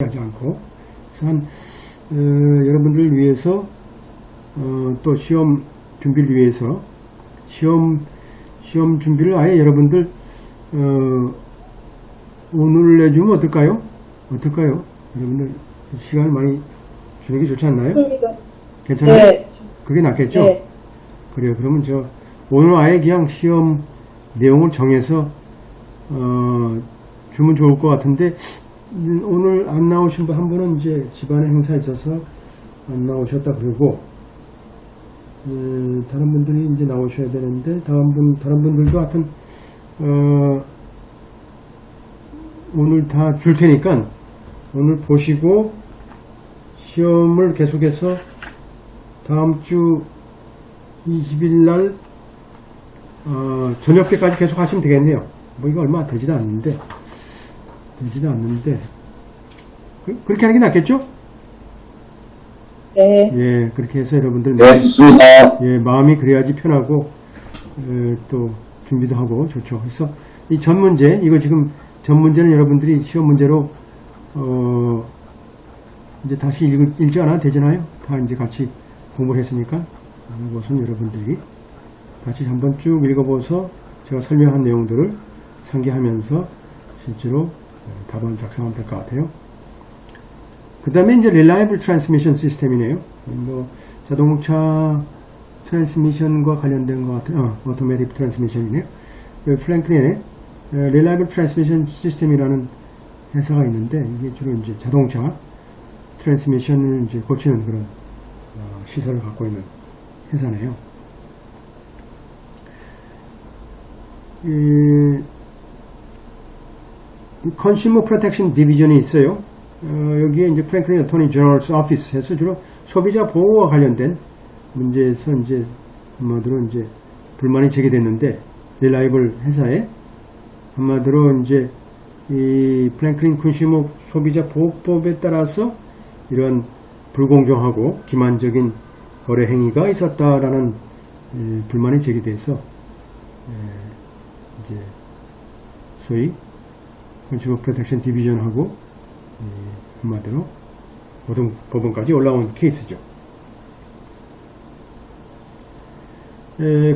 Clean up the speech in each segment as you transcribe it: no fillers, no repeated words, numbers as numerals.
하지 않고, 그래서 여러분들을 위해서 또 시험 준비를 위해서 시험 준비를 아예 여러분들 오늘 내주면 어떨까요? 여러분들 시간을 많이 주는 게 좋지 않나요? 괜찮아요? 네. 그게 낫겠죠? 네. 그래요. 그러면 오늘 아예 그냥 시험 내용을 정해서 주면 좋을 것 같은데, 오늘 안 나오신 분 한 분은 이제 집안에 행사 있어서 안 나오셨다 그러고, 다른 분들이 이제 나오셔야 되는데, 다른 분들도 하여튼 오늘 다 줄 테니까 오늘 보시고 시험을 계속해서 다음 주 20일 날 저녁 때까지 계속 하시면 되겠네요. 뭐 이거 얼마 되지도 않는데 그렇게 하는 게 낫겠죠? 네. 예, 그렇게 해서 여러분들 마음이 그래야지 편하고 또 준비도 하고 좋죠. 그래서 이 전 문제, 이거 지금 전 문제는 여러분들이 시험 문제로 이제 다시 읽지 않아도 되잖아요. 다 이제 같이 공부를 했으니까 이것은 여러분들이 같이 한번 쭉 읽어보서 제가 설명한 내용들을 상기하면서 실제로 답안 작성하면 될 것 같아요. 그 다음에 이제 Reliable Transmission System이네요. 뭐 자동차 트랜스미션과 관련된 것 같아요. Automatic Transmission이네요. 플랭클린의 Reliable Transmission System이라는 회사가 있는데, 이게 주로 이제 자동차 트랜스미션을 이제 고치는 그런 시설을 갖고 있는 회사네요. Consumer Protection Division이 있어요. 여기에 이제 프랭클린 어토니 제너럴스 오피스에서 주로 소비자 보호와 관련된 문제에서 이제 한마디로 이제 불만이 제기됐는데, 릴라이블 회사에 한마디로 이제 이 프랭클린 컨슈머 소비자 보호법에 따라서 이런 불공정하고 기만적인 거래 행위가 있었다라는 불만이 제기돼서 이제 소위 컨슈머 프로텍션 디비전하고 한마디로 법원까지 올라온 케이스죠.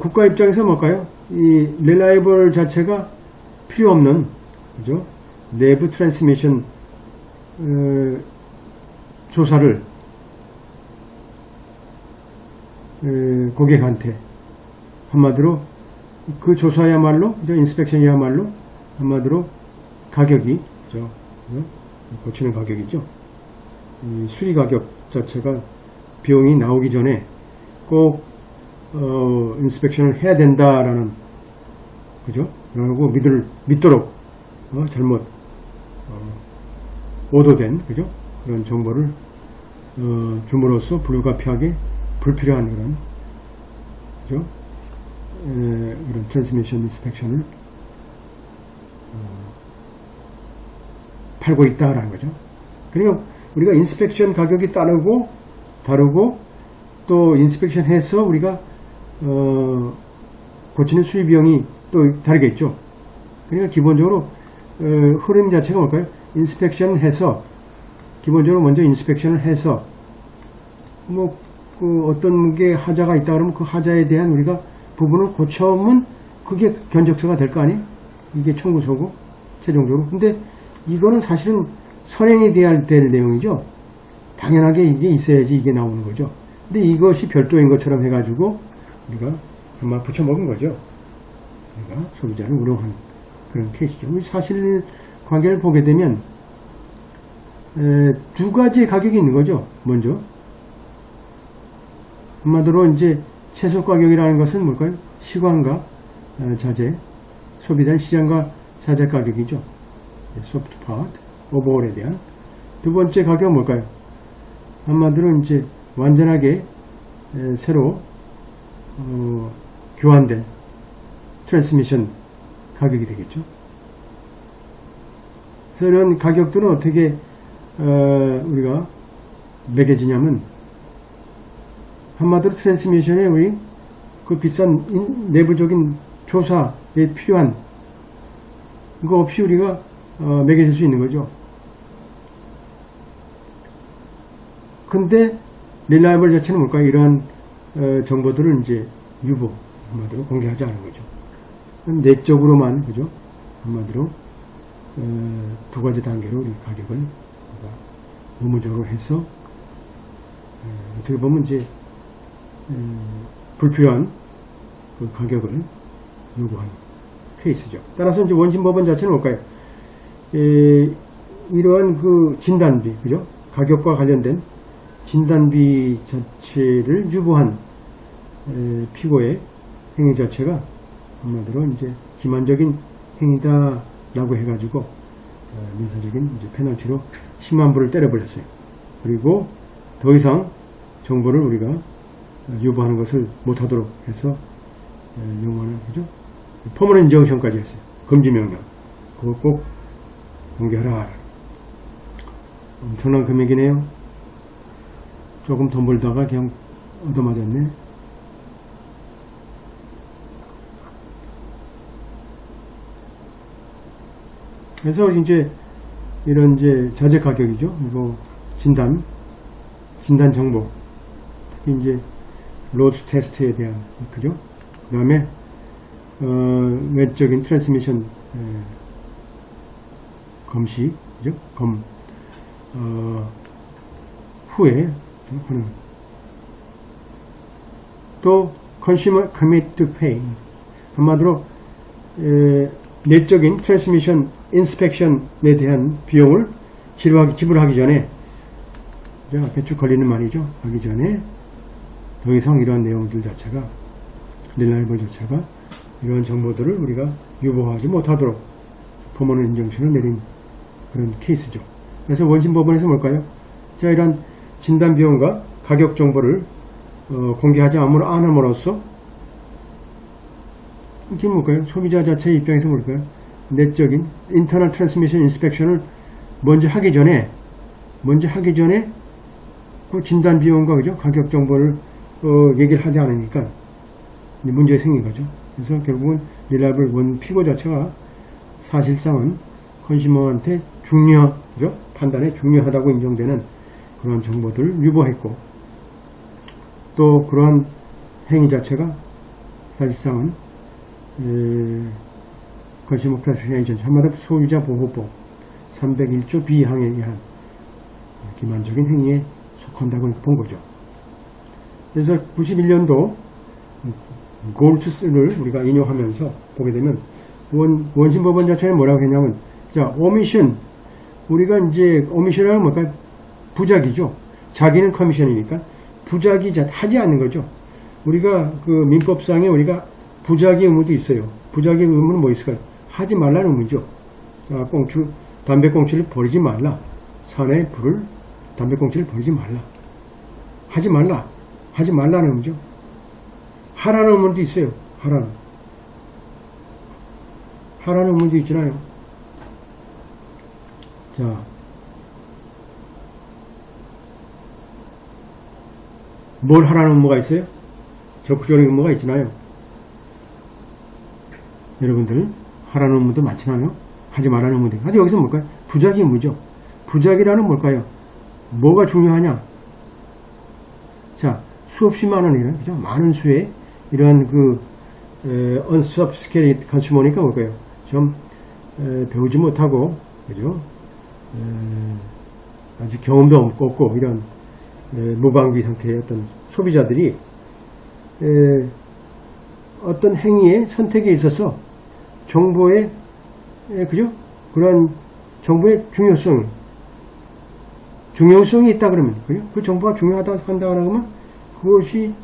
국가 입장에서 뭘까요? 이 릴라이블 자체가 필요 없는, 그죠? 내부 트랜스미션 조사를 고객한테 한마디로 그 조사야말로, 인스펙션이야말로 한마디로 가격이, 그죠? 고치는 가격이죠. 이 수리 가격 자체가 비용이 나오기 전에 꼭 인스펙션을 해야 된다라는, 그죠? 그리고 믿도록 잘못 오도된, 그죠? 그런 정보를 줌으로써 불가피하게 불필요한 그런, 그죠? 그런 트랜스미션 인스펙션을 팔고 있다라는 거죠. 그러니까 우리가 인스펙션 가격이 다르고 또 인스펙션 해서 우리가 고치는 수리 비용이 또 다르겠죠. 그러니까 기본적으로 흐름 자체가 뭘까요? 인스펙션 해서, 기본적으로 먼저 인스펙션을 해서 뭐 어떤 게 하자가 있다 그러면 그 하자에 대한 우리가 부분을 고쳐오면 그게 견적서가 될 거 아니에요? 이게 청구서고 최종적으로. 근데 이거는 사실은 선행이 돼야 될 내용이죠. 당연하게 이게 있어야지 이게 나오는 거죠. 근데 이것이 별도인 것처럼 해가지고 우리가 아마 붙여먹은 거죠. 우리가 소비자를 우려한 그런 케이스죠. 사실 관계를 보게 되면 두 가지의 가격이 있는 거죠. 먼저 한마디로 이제 최소 가격이라는 것은 뭘까요? 시간과 자재, 소비된 시장과 자재 가격이죠. 소프트 파트, 오버홀에 대한. 두 번째 가격은 뭘까요? 한마디로 이제 완전하게 새로 교환된 트랜스미션 가격이 되겠죠. 그래서 이런 가격들은 어떻게 우리가 매겨지냐면, 한마디로 트랜스미션에 우리 그 비싼 내부적인 조사에 필요한 그거 없이 우리가 매겨질 수 있는 거죠. 근데 reliable 자체는 뭘까요? 이러한 정보들을 이제 유보, 한마디로 공개하지 않은 거죠. 내적으로만, 그죠? 한마디로 두 가지 단계로 이 가격을 의무적으로 해서 어떻게 보면 이제 불필요한 그 가격을 요구한 케이스죠. 따라서 이제 원심법원 자체는 뭘까요? 이러한 그 진단비, 그죠? 가격과 관련된 진단비 자체를 유보한 피고의 행위 자체가 한마디로 이제 기만적인 행위다라고 해가지고 민사적인 이제 페널티로 10만 불을 때려버렸어요. 그리고 더 이상 정보를 우리가 유보하는 것을 못하도록 해서 영어는 그죠? 퍼머넌트 인정션까지 했어요. 금지 명령. 그거 꼭 공개하라. 엄청난 금액이네요. 조금 돈 벌다가 그냥 얻어맞았네. 그래서 이제 이런 이제 자재 가격이죠. 그리고 진단 정보, 특히 이제 로드 테스트에 대한 그죠. 그다음에 외적인 트랜스미션 검시, 그죠? 후에 하는 또 consumer commit to pay, 한마디로 내적인 트랜스미션 인스펙션에 대한 비용을 지불하기 전에, 앞에 쭉 걸리는 말이죠. 하기 전에 더 이상 이러한 내용들 자체가, 릴라이블 자체가 이러한 정보들을 우리가 유보하지 못하도록 퍼머넌트 인정션을 내린 그런 케이스죠. 그래서 원심법원에서 뭘까요? 자, 이러한 진단 비용과 가격 정보를 공개하지 않음으로써 이게 뭘까요? 소비자 자체의 입장에서 뭘까요? 내적인 인터널 트랜스미션 인스펙션을 먼저 하기 전에 그 진단 비용과 그죠? 가격 정보를 얘기를 하지 않으니까 문제가 생긴 거죠. 그래서 결국은 릴라이블 원 피고 자체가 사실상은 컨슈머한테 그죠? 판단에 중요하다고 인정되는 그런 정보들을 유보했고, 또 그러한 행위 자체가 사실상은 컨슈머 프로텍션 에이전트, 한마디로 소비자 보호법 301조 B항에 의한 기만적인 행위에 속한다고 본 거죠. 그래서 91년도 골트스를 우리가 인용하면서 보게 되면 원심법원 자체는 뭐라고 했냐면, 자, 오미션, 우리가 이제 오미션이라는 뭘까요? 부작이죠. 자기는 커미션이니까 부작이 하지 않는 거죠. 우리가 그 민법상에 우리가 부작위 의무도 있어요. 부작위 의무는 뭐 있을까요? 하지 말라는 의무죠. 자, 담배꽁초를 버리지 말라. 산에 담배꽁초를 버리지 말라. 하지 말라는 의무죠. 하라는 의무도 있어요. 하라는 의무도 있잖아요. 자, 뭘 하라는 의무가 있어요? 적극적인 의무가 있잖아요. 여러분들 하라는 의무도 많잖아요. 하지 말라는 의무도. 근데 여기서 뭘까요? 부작위 의무죠. 부작위라는 뭘까요? 뭐가 중요하냐? 자, 수없이 많은 그죠? 많은 수의 이러한 그 unsophisticated consumer니까 뭘까요? 좀 배우지 못하고, 그죠? 아직 경험도 없고 이런 무방비 상태의 어떤 소비자들이 어떤 행위의 선택에 있어서 정보의 그죠? 그런 정보의 중요성이 있다 그러면, 그죠? 그 정보가 중요하다 한다 그러면 그것이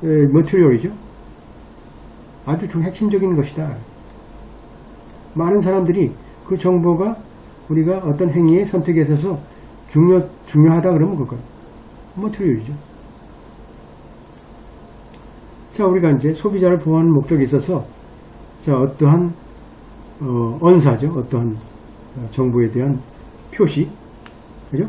머티리얼이죠. 아주 핵심적인 것이다. 많은 사람들이 그 정보가 우리가 어떤 행위의 선택에 있어서 중요하다 그러면 그걸까요? 머티리얼이죠. 자, 우리가 이제 소비자를 보호하는 목적에 있어서, 자, 어떠한 언사죠. 어떠한 정보에 대한 표시, 그죠?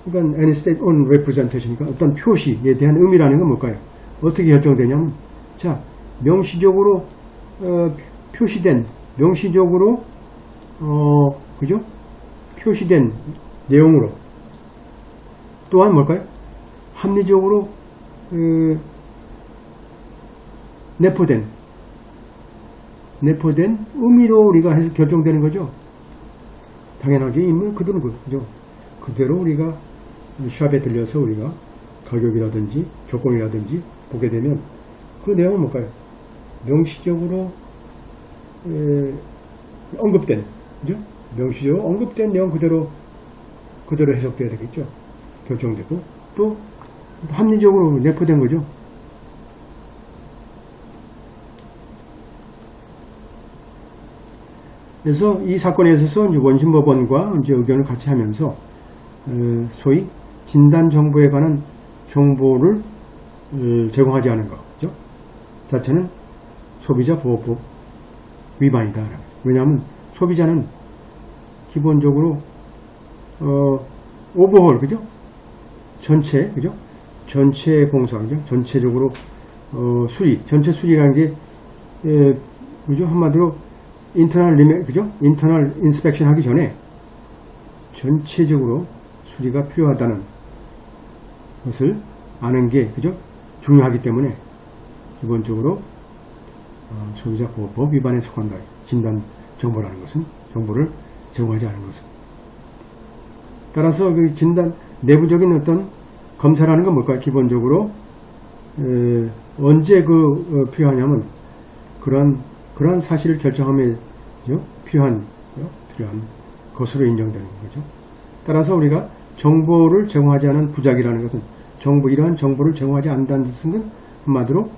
그러니까 any state on representation이니까 어떤 표시에 대한 의미라는 건 뭘까요? 어떻게 결정되냐면, 자, 명시적으로 표시된, 그죠? 표시된 내용으로 또한 뭘까요? 합리적으로 내포된 의미로 우리가 결정되는 거죠. 당연하게 있는 그대로 그죠. 그대로 우리가 샵에 들려서 우리가 가격이라든지 조건이라든지 보게 되면 그 내용은 뭘까요? 명시적으로 언급된, 그죠? 명시적으로 언급된 내용 그대로 해석돼야 되겠죠. 결정되고 또 합리적으로 내포된 거죠. 그래서 이 사건에 있어서 이제 원심법원과 이제 의견을 같이 하면서 소위 진단 정보에 관한 정보를 제공하지 않은 것, 그죠? 자체는 소비자 보호법 위반이다. 왜냐하면 소비자는 기본적으로 오버홀, 그죠? 전체, 그죠? 전체 공사, 그죠? 전체적으로 전체 수리라는 게 그죠? 한마디로 그죠? 인터널 인스펙션 하기 전에 전체적으로 수리가 필요하다는 것을 아는 게, 그죠? 중요하기 때문에 기본적으로 소비자 보호법 위반에 속한다. 진단 정보라는 것은 정보를 제공하지 않은 것은. 따라서 그 진단 내부적인 어떤 검사라는 건 뭘까요? 기본적으로 언제 필요하냐면 그러한 사실을 결정함에 필요한 것으로 인정되는 거죠. 따라서 우리가 정보를 제공하지 않은 부작이라는 것은 이러한 정보를 제공하지 않는다는 뜻은 한마디로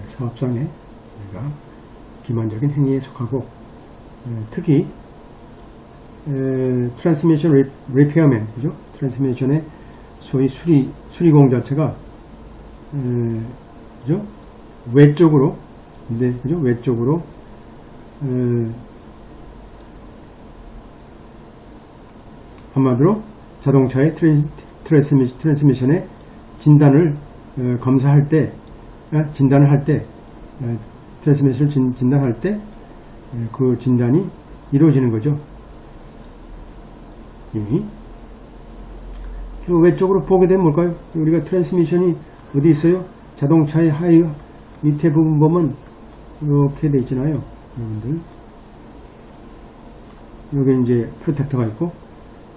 사업상의 우리가 기만적인 행위에 속하고 특히 트랜스미션 리페어맨, 그죠? 트랜스미션의 소위 수리공 자체가 그죠? 외적으로 그죠? 외적으로 한마디로 자동차의 트랜스미션의 진단을 검사할 때 진단을 할 때 트랜스미션을 진단할 때 그 진단이 이루어지는 거죠. 이미 외적으로 보게 되면 뭘까요? 우리가 트랜스미션이 어디 있어요? 자동차의 하위 밑에 부분 보면 이렇게 돼 있잖아요. 여러분들 여기 이제 프로텍터가 있고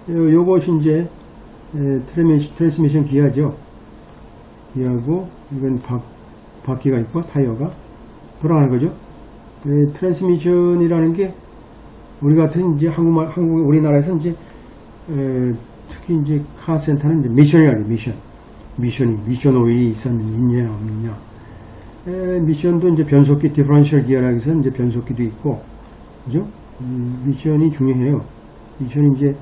요것이 이제 트랜스미션 기어죠. 기어고 이건 바퀴가 있고 타이어가 돌아가는 거죠. 트랜스미션이라는 게 우리 같은 이제 우리나라에서 이제 특히 이제 카센터는 이제 미션이라고 미션 오일이 있냐 없느냐. 미션도 이제 변속기 디퍼런셜 기어라고 해서 이제 변속기도 있고, 그죠? 미션이 중요해요. 미션이 이제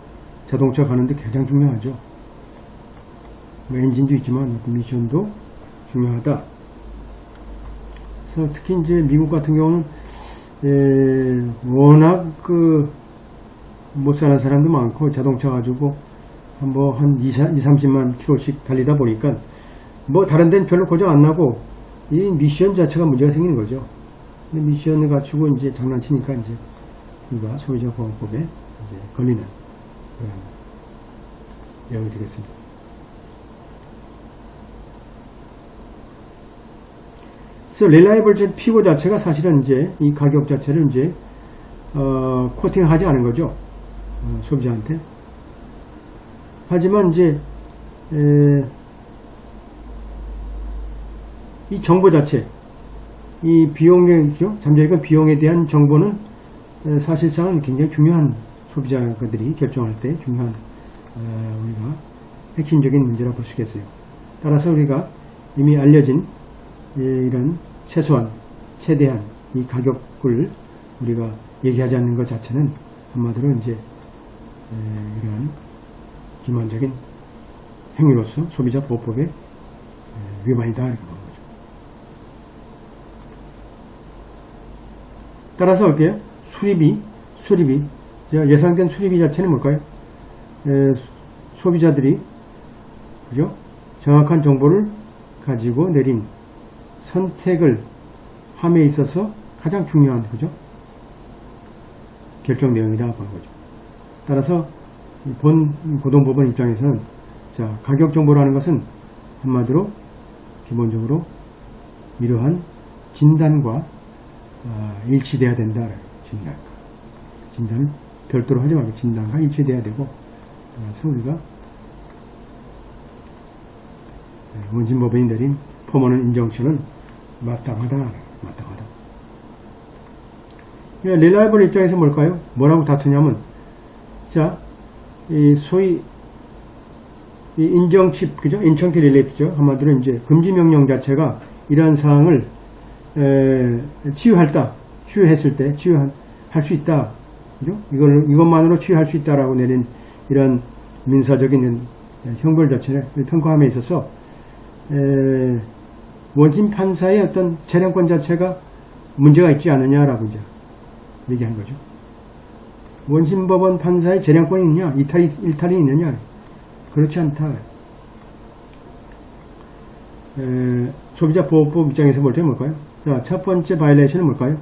자동차 가는데 가장 중요하죠. 엔진도 있지만 미션도 중요하다. 그래서 특히 이제 미국 같은 경우는 워낙 못 사는 사람도 많고 자동차 가지고 한 30만 킬로씩 달리다 보니까 다른 데는 별로 고장 안 나고 이 미션 자체가 문제가 생기는 거죠. 근데 미션을 갖추고 이제 장난치니까 이제 우리가 소비자 보호법에 이제 걸리는 그런 내용이 되겠습니다. 그래서 릴라이블 피고 자체가 사실은 이제 이 가격 자체를 이제 코팅하지 않은 거죠. 소비자한테. 하지만 이제 이 정보 자체, 이 비용이죠. 잠재적 비용에 대한 정보는 사실상은 굉장히 중요한 소비자들이 결정할 때 중요한 우리가 핵심적인 문제라고 볼 수 있겠어요. 따라서 우리가 이미 알려진 이런 최소한, 최대한 이 가격을 우리가 얘기하지 않는 것 자체는 한마디로 이제 이런 기만적인 행위로서 소비자 보호법의 위반이다 이렇게 보는 거죠. 따라서 어떻게요? 수리비 예상된 수리비 자체는 뭘까요? 소비자들이 그죠? 정확한 정보를 가지고 내린 선택을 함에 있어서 가장 중요한 그죠? 결정 내용이라고 보는 거죠. 따라서 본 고등법원 입장에서는 자, 가격 정보라는 것은 한마디로 기본적으로 이러한 진단과 일치돼야 된다. 진단을 별도로 하지 말고 진단과 일치돼야 되고, 그래서 우리가 원심법원이 내린 퍼머넌트 인정션은 마땅하다. 릴라이벌 입장에서 뭘까요? 뭐라고 다투냐면, 자, 이 소위 이 인정칩, 그죠? 인청티 릴리프죠. 한마디로 이제 금지 명령 자체가 이러한 사항을 치유했을 때 치유할 수 있다. 그죠? 이것만으로 치유할 수 있다라고 내린 이런 민사적인 형벌 자체를 평가함에 있어서 원심 판사의 어떤 재량권 자체가 문제가 있지 않느냐라고 이제 얘기하는 거죠. 원심법원 판사의 재량권이 있냐? 일탈이 있느냐? 그렇지 않다. 소비자보호법 입장에서 볼 때 뭘까요? 자, 첫 번째 바이올레이션은 뭘까요?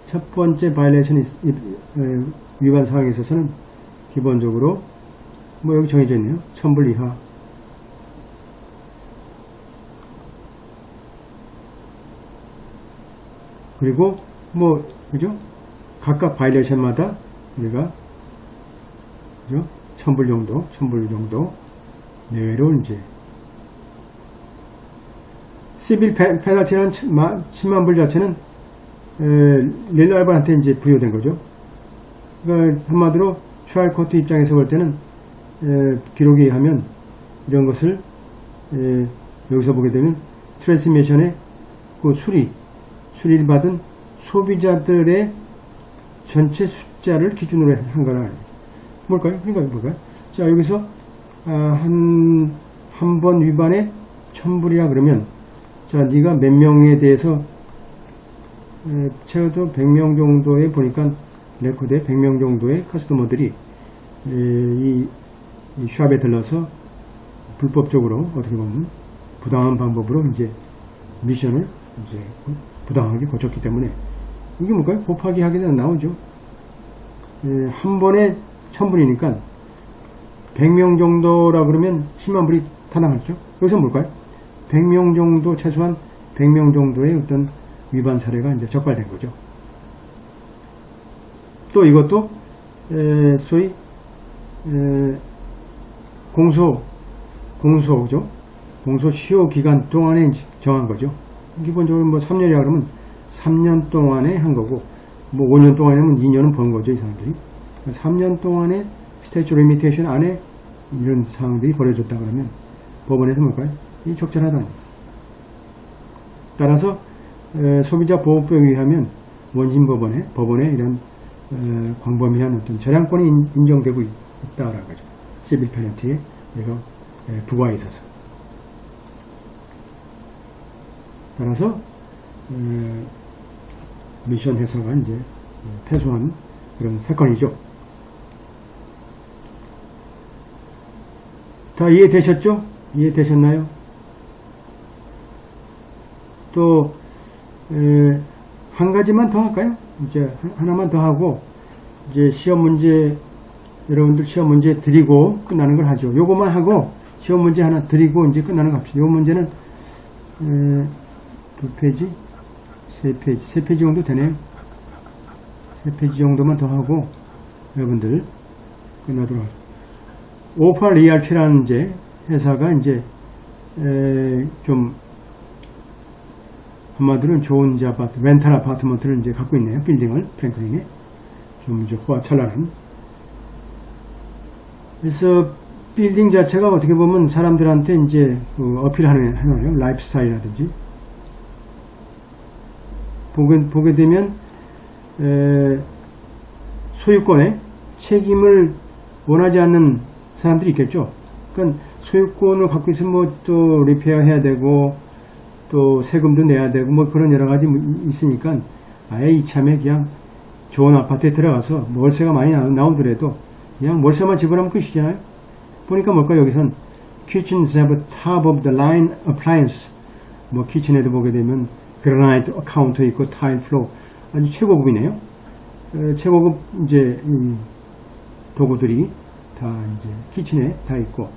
첫 번째 바이올레이션 위반 사항에 있어서는 기본적으로 뭐 여기 정해져 있네요. 1000불 이하. 그리고 뭐 그죠? 각각 바이올레이션마다 우리가 그죠? 1000불 정도 내외로 이제 시빌 페널티는 10만 불 자체는 릴라이벌한테 이제 부여된 거죠. 그러니까 한마디로 트라이얼 코트 입장에서 볼 때는 기록에 의하면 이런 것을 여기서 보게 되면 트랜스미션의 그 수리를 받은 소비자들의 전체 숫자를 기준으로 한 거라. 뭘까요? 그러니까 뭘까요? 자, 여기서 한 번 위반에 1000불이라 그러면, 자, 네가 몇 명에 대해서 최소 100명 정도에 보니까 레코드에 100명 정도의 커스터머들이 이 샵에 들러서 불법적으로 어떻게 보면 부당한 방법으로 이제 미션을 이제 부당하게 고쳤기 때문에 이게 뭘까요? 곱하기 하게 되면 나오죠. 한 번에 1000불이니까 100명 정도라 그러면 10만 불이 타당하죠. 여기서 뭘까요? 100명 정도, 최소한 100명 정도의 어떤 위반 사례가 이제 적발된 거죠. 또 이것도 소위 공소죠. 공소 시효 기간 동안에 정한 거죠. 기본적으로 뭐 3년이라 그러면 3년 동안에 한 거고, 뭐 5년 동안이면 2년은 번 거죠, 이 사람들이. 3년 동안에 스태츄 리미테이션 안에 이런 사항들이 벌어졌다 그러면 법원에서 뭘까요? 이 적절하다. 따라서 소비자 보호법에 의하면 원심 법원에 이런 광범위한 어떤 저량권이 인정되고 있다라고 하죠. 시빌 페널티에 이거 부과에 있어서. 따라서 미션 해서가 이제 패소한 그런 사건이죠. 다 이해되셨죠? 이해되셨나요? 또 한 가지만 더 할까요? 이제 하나만 더 하고 이제 시험 문제, 여러분들 시험 문제 드리고 끝나는 걸 하죠. 요거만 하고 시험 문제 하나 드리고 이제 끝나는 거 합시다. 요 문제는 2페이지, 3페이지 정도 되네요. 3페이지 정도만 더 하고 여러분들 끝나도록 하죠. 오팔 리얼티라는 이제 회사가 이제 좀 한마디로 좋은 이제 아파트, 렌탈 아파트먼트를 이제 갖고 있네요. 빌딩을 프랭클린에 좀 이제 호화찬란한. 그래서 빌딩 자체가 어떻게 보면 사람들한테 이제 어필하는 라이프 스타일이라든지 보게 되면 소유권의 책임을 원하지 않는 사람들이 있겠죠. 그러니까 소유권을 갖고 있으면 뭐 또 리페어 해야 되고 또 세금도 내야 되고 뭐 그런 여러 가지 있으니까 아예 이참에 그냥 좋은 아파트에 들어가서 월세가 많이 나오더라도 그냥 월세만 지불하면 끝이잖아요. 보니까 뭘까 여기선 kitchens have top of the line appliance. 뭐 키친에도 보게 되면 그라나이트 카운터 있고 타일 플로어 아주 최고급이네요. 최고급 이제 도구들이 다 이제 키친에 다 있고.